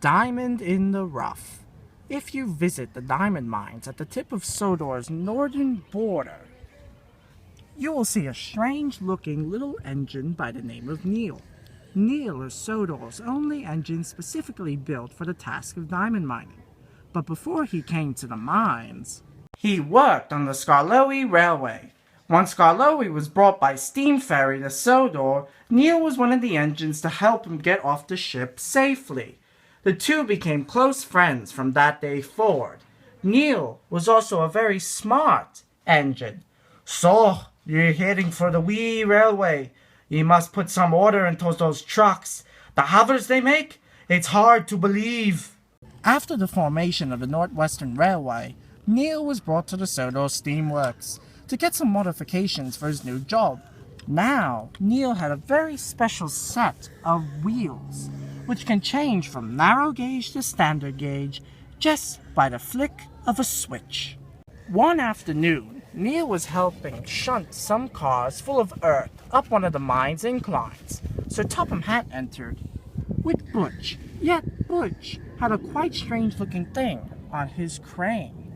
Diamond in the rough. If you visit the diamond mines at the tip of Sodor's northern border, you will see a strange-looking little engine by the name of Neil. Neil is Sodor's only engine specifically built for the task of diamond mining. But before he came to the mines, he worked on the Skarloey Railway. Once Skarloey was brought by steam ferry to Sodor, Neil was one of the engines to help him get off the ship safely. The two became close friends from that day forward. Neil was also a very smart engine. "So, you're heading for the wee railway. You must put some order into those trucks. The hovers they make, it's hard to believe." After the formation of the Northwestern Railway, Neil was brought to the Sodor Steamworks to get some modifications for his new job. Now, Neil had a very special set of wheels, which can change from narrow gauge to standard gauge just by the flick of a switch. One afternoon, Neil was helping shunt some cars full of earth up one of the mine's inclines. Sir Topham Hatt entered with Butch, yet Butch had a quite strange-looking thing on his crane.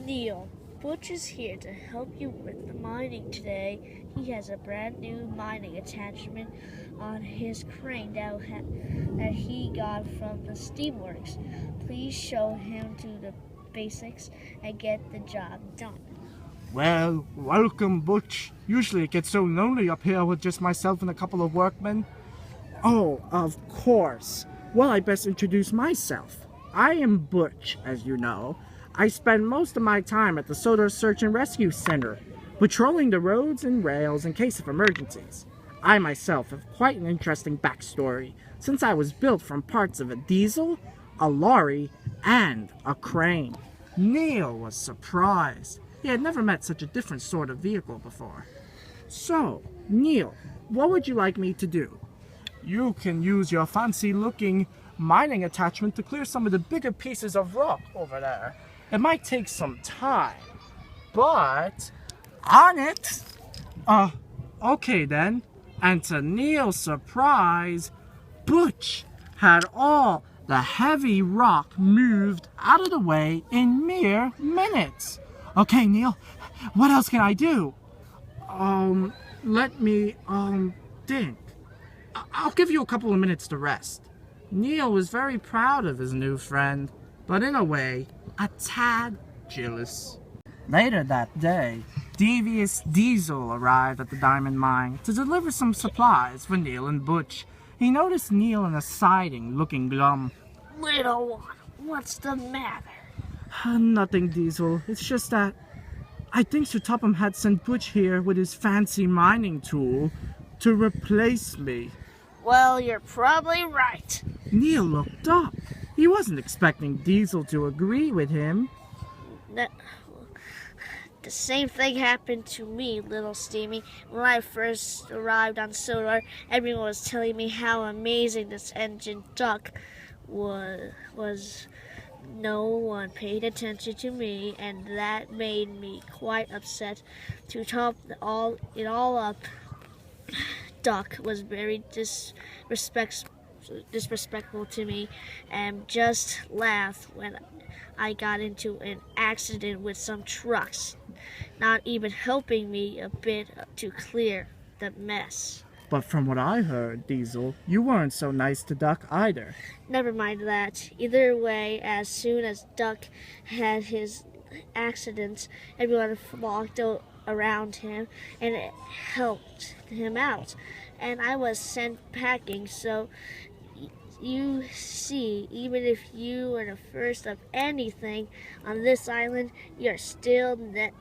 "Neil, Butch is here to help you with the mining today. He has a brand new mining attachment on his crane that he got from the steamworks. Please show him to the basics and get the job done." "Well, welcome, Butch. Usually it gets so lonely up here with just myself and a couple of workmen." "Oh, of course. Well, I best introduce myself. I am Butch, as you know. I spend most of my time at the Sodor Search and Rescue Center, patrolling the roads and rails in case of emergencies. I myself have quite an interesting backstory, since I was built from parts of a diesel, a lorry, and a crane." Neil was surprised. He had never met such a different sort of vehicle before. "So, Neil, what would you like me to do?" "You can use your fancy-looking mining attachment to clear some of the bigger pieces of rock over there. It might take some time, but on it." Okay then." And to Neil's surprise, Butch had all the heavy rock moved out of the way in mere minutes. "Okay, Neil, what else can I do?" Let me, think. I'll give you a couple of minutes to rest." Neil was very proud of his new friend, but in a way, a tad jealous. Later that day, Devious Diesel arrived at the diamond mine to deliver some supplies for Neil and Butch. He noticed Neil in a siding, looking glum. "Little one, what's the matter?" Nothing, Diesel. It's just that I think Sir Topham had sent Butch here with his fancy mining tool to replace me." "Well, you're probably right." Neil looked up. He wasn't expecting Diesel to agree with him. The same thing happened to me, little Steamy. When I first arrived on Sodor, everyone was telling me how amazing this engine duck was. No one paid attention to me, and that made me quite upset. To top it all up, Duck was very disrespectful to me and just laughed when I got into an accident with some trucks, not even helping me a bit to clear the mess. But from what I heard, Diesel, you weren't so nice to Duck either. Never mind that. Either way, as soon as Duck had his accident, everyone flocked around him and it helped him out. And I was sent packing, so you see, even if you are the first of anything on this island, you're still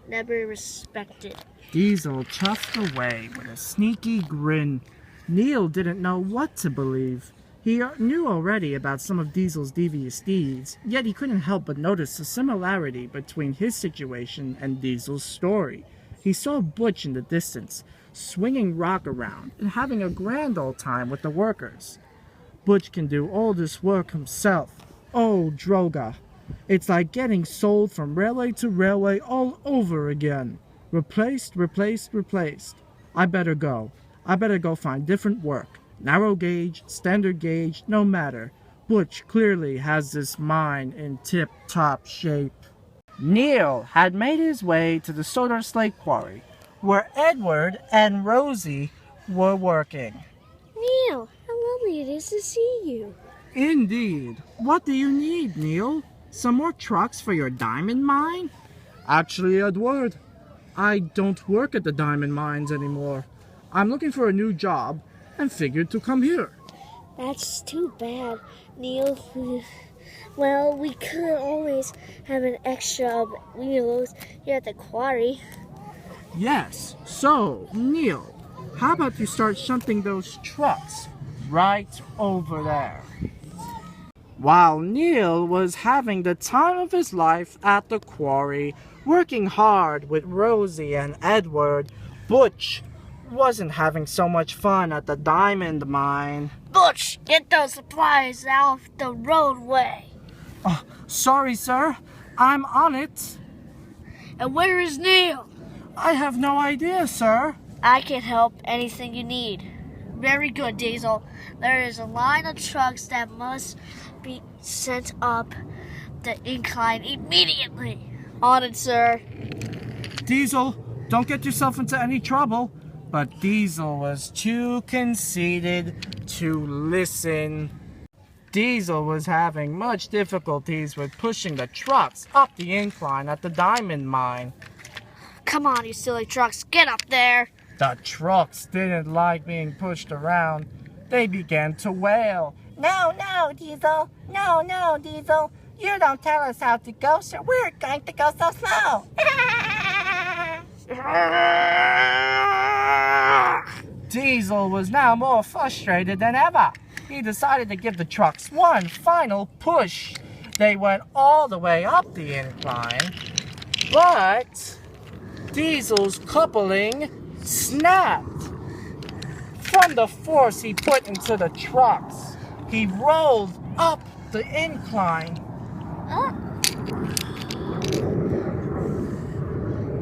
never respected. Diesel chuffed away with a sneaky grin. Neil didn't know what to believe. He knew already about some of Diesel's devious deeds, yet he couldn't help but notice a similarity between his situation and Diesel's story. He saw Butch in the distance, swinging rock around and having a grand old time with the workers. Butch can do all this work himself. Oh, Droga. It's like getting sold from railway to railway all over again. Replaced. I better go. I better go find different work. Narrow gauge, standard gauge, no matter. Butch clearly has this mine in tip-top shape. Neil had made his way to the Sodor Slate Quarry, where Edward and Rosie were working. Neil, how lovely it is to see you. Indeed. What do you need, Neil? Some more trucks for your diamond mine? Actually, Edward, I don't work at the diamond mines anymore. I'm looking for a new job and figured to come here. That's too bad, Neil. Well, we could always have an extra of wheels here at the quarry. Yes, so, Neil, how about you start shunting those trucks right over there? While Neil was having the time of his life at the quarry, working hard with Rosie and Edward, Butch wasn't having so much fun at the diamond mine. Butch, get those supplies out of the roadway. Oh, sorry, sir. I'm on it. And where is Neil? I have no idea, sir. I can help anything you need. Very good, Diesel. There is a line of trucks that must be sent up the incline immediately. On it, sir. Diesel, don't get yourself into any trouble. But Diesel was too conceited to listen. Diesel was having much difficulties with pushing the trucks up the incline at the diamond mine. Come on, you silly trucks, get up there. The trucks didn't like being pushed around. They began to wail. No, Diesel. No, Diesel. You don't tell us how to go, so we're going to go so slow. Diesel was now more frustrated than ever. He decided to give the trucks one final push. They went all the way up the incline, but Diesel's coupling snapped. From the force he put into the trucks, he rolled up the incline.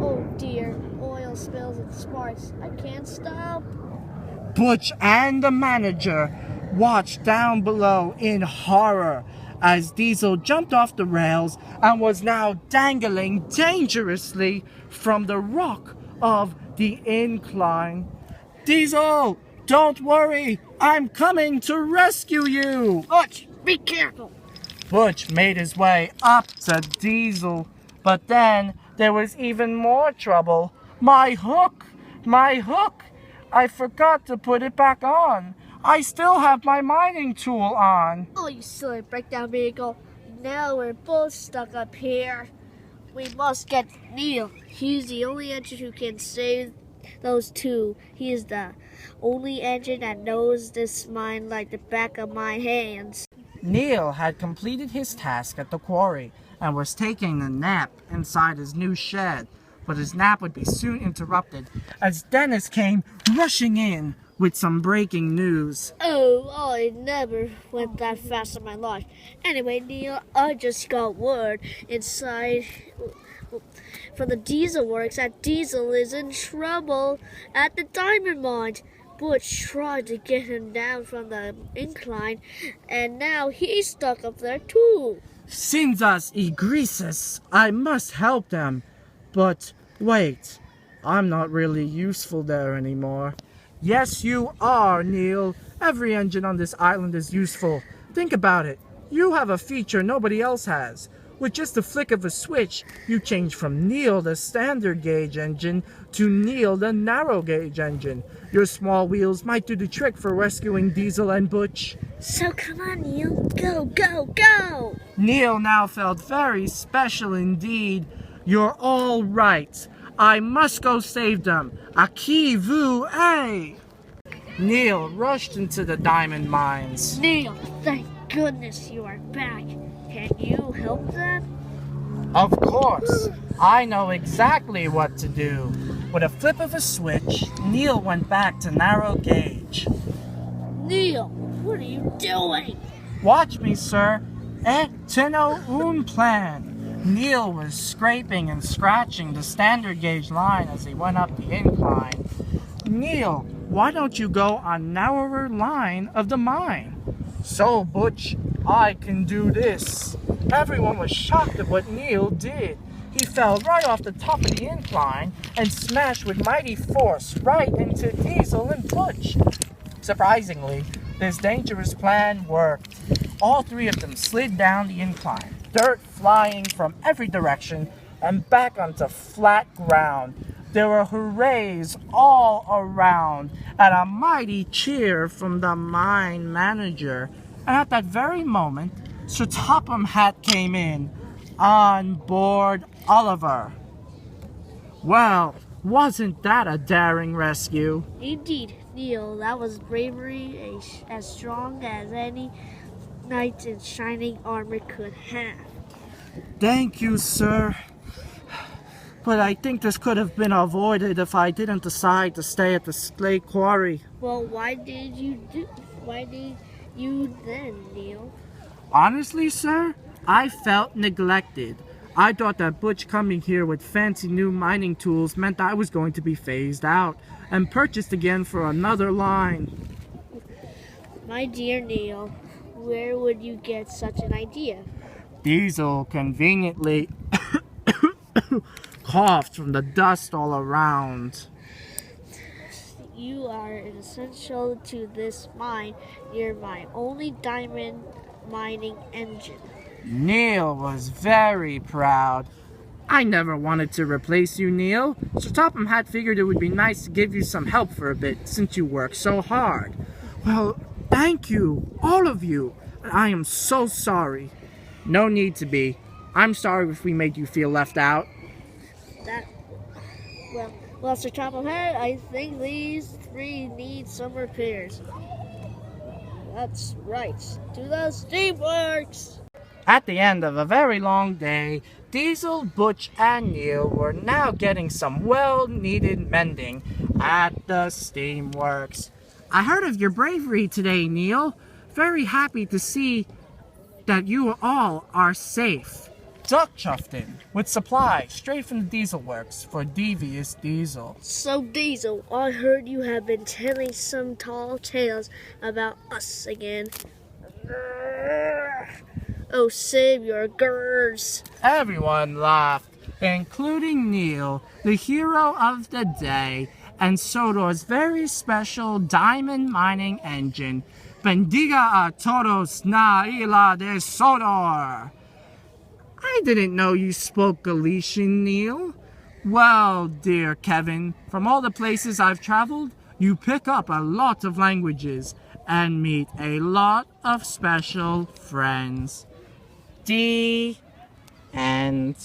Oh dear, oil spills and sparks. I can't stop. Butch and the manager watched down below in horror as Diesel jumped off the rails and was now dangling dangerously from the rock of the incline. Diesel, don't worry, I'm coming to rescue you. Butch, be careful. Butch made his way up to Diesel, but then there was even more trouble. My hook! I forgot to put it back on. I still have my mining tool on. Oh, you silly breakdown vehicle. Now we're both stuck up here. We must get Neil. He's the only engine who can save those two. He is the only engine that knows this mine like the back of my hands. Neil had completed his task at the quarry and was taking a nap inside his new shed, but his nap would be soon interrupted as Dennis came rushing in with some breaking news. Oh, I never went that fast in my life. Anyway, Neil, I just got word inside from the Diesel Works that Diesel is in trouble at the diamond mine. Butch tried to get him down from the incline, and now he's stuck up there too. Sinzas egresis, I must help them. But wait, I'm not really useful there anymore. Yes, you are, Neil. Every engine on this island is useful. Think about it. You have a feature nobody else has. With just a flick of a switch, you change from Neil the standard gauge engine to Neil the narrow gauge engine. Your small wheels might do the trick for rescuing Diesel and Butch. So come on, Neil. Go, go, go! Neil now felt very special indeed. You're all right. I must go save them. Aki vu a. Neil rushed into the diamond mines. Neil, thank goodness you are back. Can you help them? Of course. I know exactly what to do. With a flip of a switch, Neil went back to narrow gauge. Neil, what are you doing? Watch me, sir. Tenno un plan. Neil was scraping and scratching the standard gauge line as he went up the incline. Neil, why don't you go on narrower line of the mine? So, Butch, I can do this. Everyone was shocked at what Neil did. He fell right off the top of the incline and smashed with mighty force right into Diesel and Butch. Surprisingly, this dangerous plan worked. All three of them slid down the incline, dirt flying from every direction and back onto flat ground. There were hoorays all around and a mighty cheer from the mine manager. And at that very moment, Sir Topham Hatt came in on board Oliver. Well, wasn't that a daring rescue? Indeed, Neil, that was bravery as strong as any knight in shining armor could have. Thank you, sir. But I think this could have been avoided if I didn't decide to stay at the slate quarry. Well, why did you then, Neil? Honestly, sir, I felt neglected. I thought that Butch coming here with fancy new mining tools meant I was going to be phased out and purchased again for another line. My dear Neil, where would you get such an idea? Diesel conveniently coughed from the dust all around. You are essential to this mine. You're my only diamond mining engine. Neil was very proud. I never wanted to replace you, Neil. Sir Topham Hatt figured it would be nice to give you some help for a bit, since you work so hard. Well, thank you, all of you. I am so sorry. No need to be. I'm sorry if we made you feel left out. Well, Sir Topham Hatt, I think these three need some repairs. That's right. To the steamworks! At the end of a very long day, Diesel, Butch, and Neil were now getting some well-needed mending at the steamworks. I heard of your bravery today, Neil. Very happy to see that you all are safe. Duck chuffed in with supplies straight from the Diesel Works for Devious Diesel. So, Diesel, I heard you have been telling some tall tales about us again. Oh, save your girls. Everyone laughed, including Neil, the hero of the day, and Sodor's very special diamond mining engine. Bendiga a todos na isla de Sodor. I didn't know you spoke Galician, Neil. Well, dear Kevin, from all the places I've traveled, you pick up a lot of languages and meet a lot of special friends. The end.